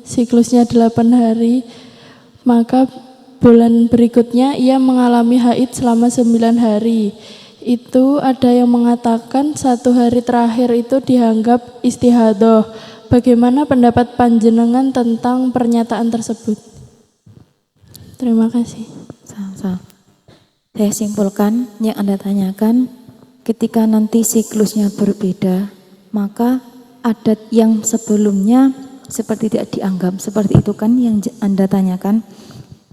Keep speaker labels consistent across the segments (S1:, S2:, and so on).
S1: siklusnya 8 hari, maka bulan berikutnya ia mengalami haid selama 9 hari. Itu ada yang mengatakan 1 hari terakhir itu dianggap istihadoh. Bagaimana pendapat panjenengan tentang pernyataan tersebut? Terima kasih.
S2: Sama-sama. Saya simpulkan yang Anda tanyakan, ketika nanti siklusnya berbeda, maka adat yang sebelumnya seperti tidak dianggap. Seperti itu kan yang Anda tanyakan.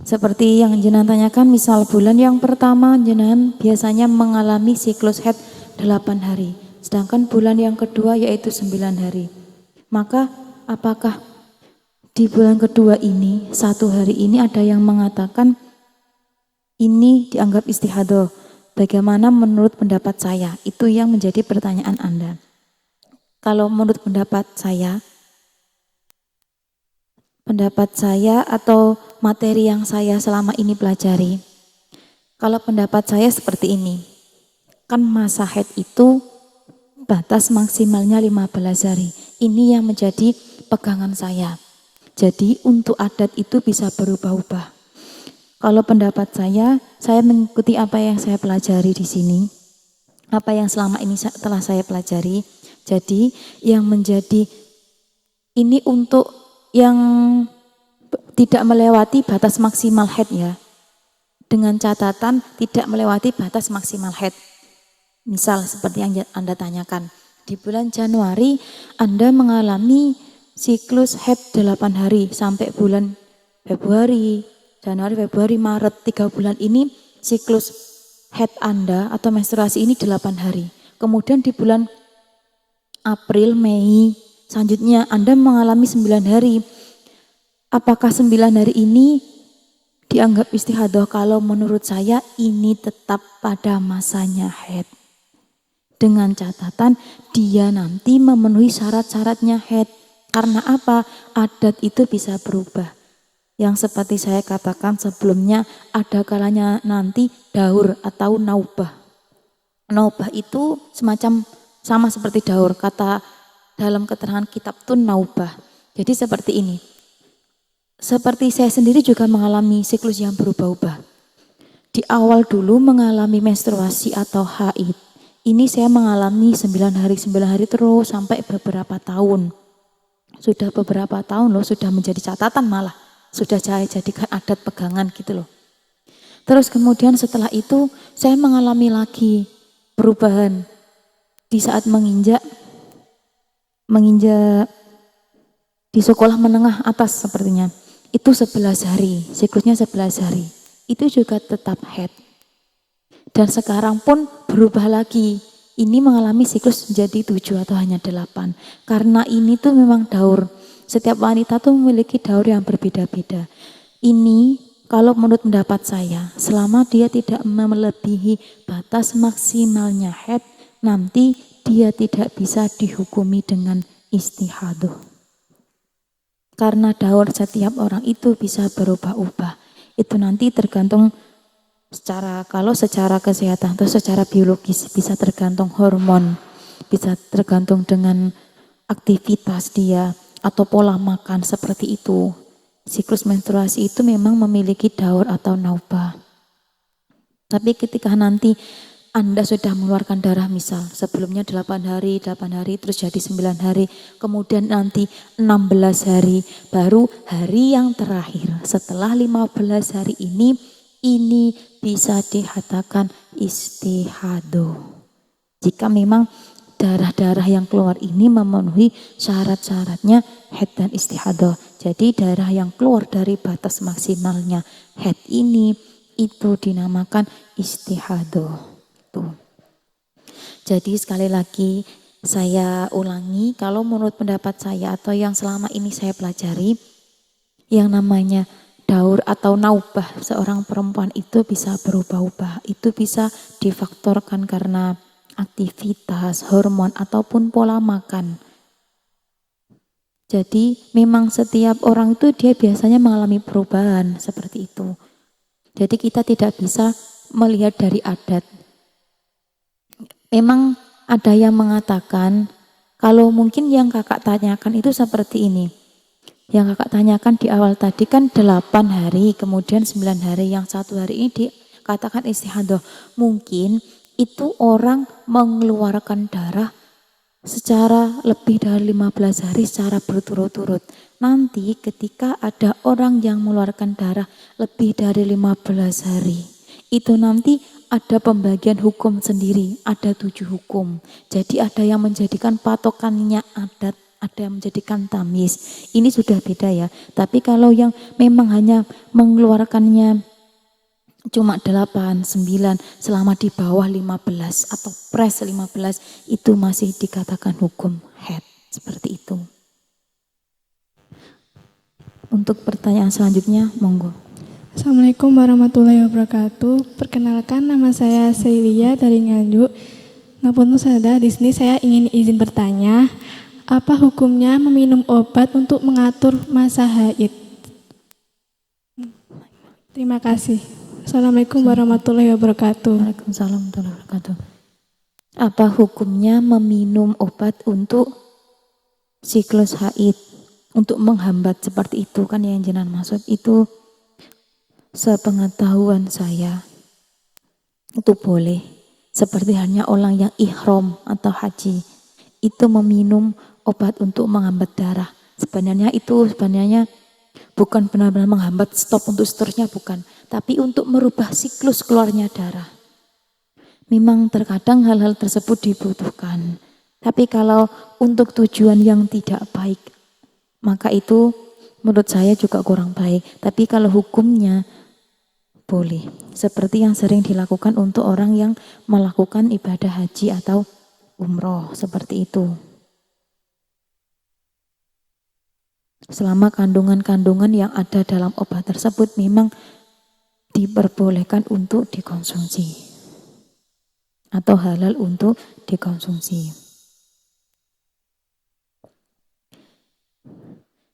S2: Seperti yang jenengan tanyakan, misal bulan yang pertama jenengan biasanya mengalami siklus haid 8 hari. Sedangkan bulan yang kedua yaitu 9 hari. Maka apakah di bulan kedua ini, 1 hari ini ada yang mengatakan ini dianggap istihadoh. Bagaimana menurut pendapat saya? Itu yang menjadi pertanyaan Anda. Kalau menurut pendapat saya atau materi yang saya selama ini pelajari, kalau pendapat saya seperti ini, kan masa haid itu batas maksimalnya 15 hari. Ini yang menjadi pegangan saya. Jadi untuk adat itu bisa berubah-ubah. Kalau pendapat saya mengikuti apa yang saya pelajari di sini, apa yang selama ini telah saya pelajari. Jadi yang menjadi ini untuk yang tidak melewati batas maksimal haid ya. Dengan catatan tidak melewati batas maksimal haid. Misal seperti yang Anda tanyakan, di bulan Januari Anda mengalami siklus haid 8 hari sampai bulan Februari, Januari, Februari, Maret, 3 bulan ini siklus haid Anda atau menstruasi ini 8 hari. Kemudian di bulan April, Mei, selanjutnya Anda mengalami 9 hari. Apakah 9 hari ini dianggap istihadoh? Kalau menurut saya ini tetap pada masanya haid. Dengan catatan dia nanti memenuhi syarat-syaratnya haid. Karena apa? Adat itu bisa berubah. Yang seperti saya katakan sebelumnya, ada kalanya nanti daur atau naubah. Naubah itu semacam sama seperti daur, kata dalam keterangan kitab tun naubah. Jadi seperti ini. Seperti saya sendiri juga mengalami siklus yang berubah-ubah. Di awal dulu mengalami menstruasi atau haid. Ini saya mengalami 9 hari terus sampai beberapa tahun. Sudah beberapa tahun loh, sudah menjadi catatan malah. Sudah saya jadikan adat pegangan gitu loh. Terus kemudian setelah itu saya mengalami lagi perubahan. Di saat menginjak di sekolah menengah atas sepertinya. Itu 11 hari, siklusnya 11 hari. Itu juga tetap haid. Dan sekarang pun berubah lagi. Ini mengalami siklus menjadi 7 atau hanya 8. Karena ini tuh memang daur. Setiap wanita tuh memiliki daur yang berbeda-beda. Ini kalau menurut pendapat saya, selama dia tidak melebihi batas maksimalnya haid, nanti dia tidak bisa dihukumi dengan istihadoh. Karena daur setiap orang itu bisa berubah-ubah. Itu nanti tergantung kalau secara kesehatan atau secara biologis bisa tergantung hormon, bisa tergantung dengan aktivitas dia atau pola makan seperti itu. Siklus menstruasi itu memang memiliki daur atau naubah. Tapi ketika nanti Anda sudah mengeluarkan darah misal sebelumnya 8 hari terus jadi 9 hari, kemudian nanti 16 hari, baru hari yang terakhir setelah 15 hari ini bisa dikatakan istihadoh. Jika memang darah-darah yang keluar ini memenuhi syarat-syaratnya haid dan istihadoh. Jadi darah yang keluar dari batas maksimalnya haid ini itu dinamakan istihadoh. Jadi sekali lagi saya ulangi, kalau menurut pendapat saya atau yang selama ini saya pelajari, yang namanya daur atau naubah seorang perempuan itu bisa berubah-ubah. Itu bisa difaktorkan karena aktivitas, hormon ataupun pola makan. Jadi memang setiap orang itu dia biasanya mengalami perubahan seperti itu. Jadi kita tidak bisa melihat dari adat. Memang ada yang mengatakan, kalau mungkin yang kakak tanyakan itu seperti ini. Yang kakak tanyakan di awal tadi kan 8 hari, kemudian 9 hari, yang 1 hari ini dikatakan istihadah. Mungkin itu orang mengeluarkan darah secara lebih dari 15 hari secara berturut-turut. Nanti ketika ada orang yang mengeluarkan darah lebih dari 15 hari, itu nanti ada pembagian hukum sendiri, ada 7 hukum. Jadi ada yang menjadikan patokannya adat, ada yang menjadikan tamis. Ini sudah beda ya. Tapi kalau yang memang hanya mengeluarkannya cuma 8, 9 selama di bawah 15 atau pres 15 itu masih dikatakan hukum haid. Seperti itu. Untuk pertanyaan selanjutnya, monggo.
S3: Assalamualaikum warahmatullahi wabarakatuh. Perkenalkan, nama saya Seilia dari Nganjuk. Ngapunten sada, di sini saya ingin izin bertanya, apa hukumnya meminum obat untuk mengatur masa haid? Terima kasih. Assalamualaikum warahmatullahi wabarakatuh.
S2: Waalaikumsalam warahmatullahi wabarakatuh. Apa hukumnya meminum obat untuk siklus haid, untuk menghambat seperti itu kan yang jenengan maksud itu? Sepengetahuan saya itu boleh, seperti hanya orang yang ihram atau haji itu meminum obat untuk menghambat darah. Sebenarnya bukan benar-benar menghambat stop untuk seterusnya, bukan, tapi untuk merubah siklus keluarnya darah. Memang terkadang hal-hal tersebut dibutuhkan, tapi kalau untuk tujuan yang tidak baik, maka itu menurut saya juga kurang baik. Tapi kalau hukumnya boleh, seperti yang sering dilakukan untuk orang yang melakukan ibadah haji atau umroh, seperti itu. Selama kandungan-kandungan yang ada dalam obat tersebut memang diperbolehkan untuk dikonsumsi atau halal untuk dikonsumsi.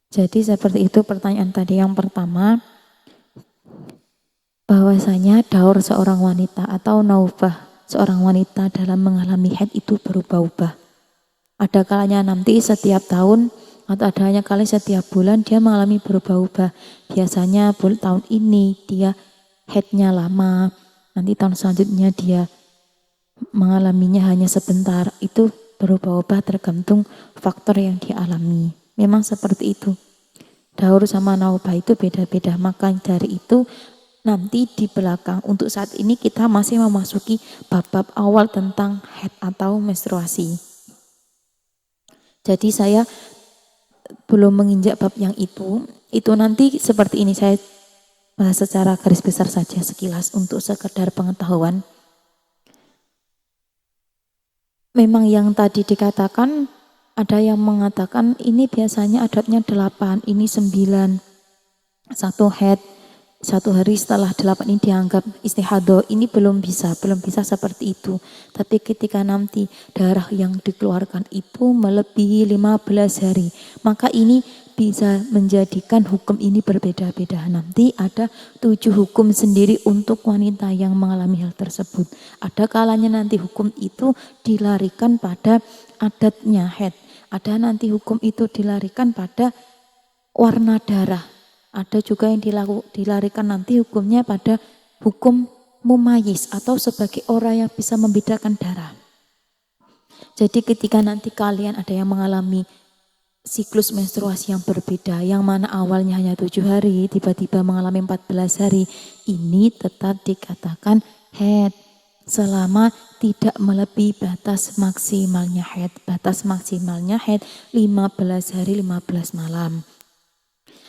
S2: Jadi seperti itu pertanyaan tadi yang pertama, bahwasanya daur seorang wanita atau naubah seorang wanita dalam mengalami haid itu berubah-ubah. Ada kalanya nanti setiap tahun atau ada hanya kali setiap bulan dia mengalami berubah-ubah. Biasanya tahun ini dia haidnya lama, nanti tahun selanjutnya dia mengalaminya hanya sebentar. Itu berubah-ubah tergantung faktor yang dialami. Memang seperti itu. Daur sama naubah itu beda-beda. Maka dari itu nanti di belakang untuk saat ini kita masih memasuki bab-bab awal tentang haid atau menstruasi. Jadi saya belum menginjak bab yang itu nanti seperti ini saya bahas secara garis besar saja sekilas untuk sekedar pengetahuan. Memang yang tadi dikatakan ada yang mengatakan ini biasanya adatnya 8, ini 9, satu haid. 1 hari setelah 8 ini dianggap istihadah. Ini belum bisa seperti itu. Tapi ketika nanti darah yang dikeluarkan itu melebihi 15 hari, maka ini bisa menjadikan hukum ini berbeda-beda. Nanti ada 7 hukum sendiri untuk wanita yang mengalami hal tersebut. Ada kalanya nanti hukum itu dilarikan pada adatnya haid. Ada nanti hukum itu dilarikan pada warna darah. Ada juga yang dilarikan nanti hukumnya pada hukum mumayyiz atau sebagai orang yang bisa membedakan darah. Jadi ketika nanti kalian ada yang mengalami siklus menstruasi yang berbeda, yang mana awalnya hanya 7 hari, tiba-tiba mengalami 14 hari, ini tetap dikatakan haid selama tidak melebihi batas maksimalnya haid. Batas maksimalnya haid 15 hari 15 malam.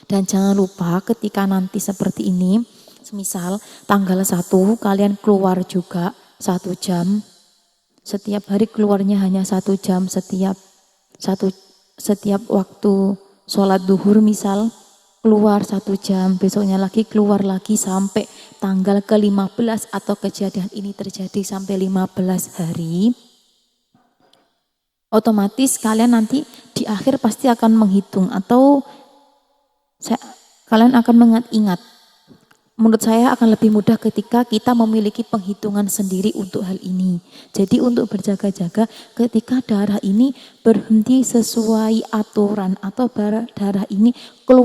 S2: Dan jangan lupa ketika nanti seperti ini, semisal tanggal 1 kalian keluar juga 1 jam, setiap hari keluarnya hanya 1 jam setiap waktu sholat duhur misal, keluar 1 jam, besoknya lagi keluar lagi sampai tanggal ke-15 atau kejadian ini terjadi sampai 15 hari, otomatis kalian nanti di akhir pasti akan menghitung atau kalian akan mengingat menurut saya akan lebih mudah ketika kita memiliki penghitungan sendiri untuk hal ini. Jadi untuk berjaga-jaga ketika darah ini berhenti sesuai aturan atau darah ini keluar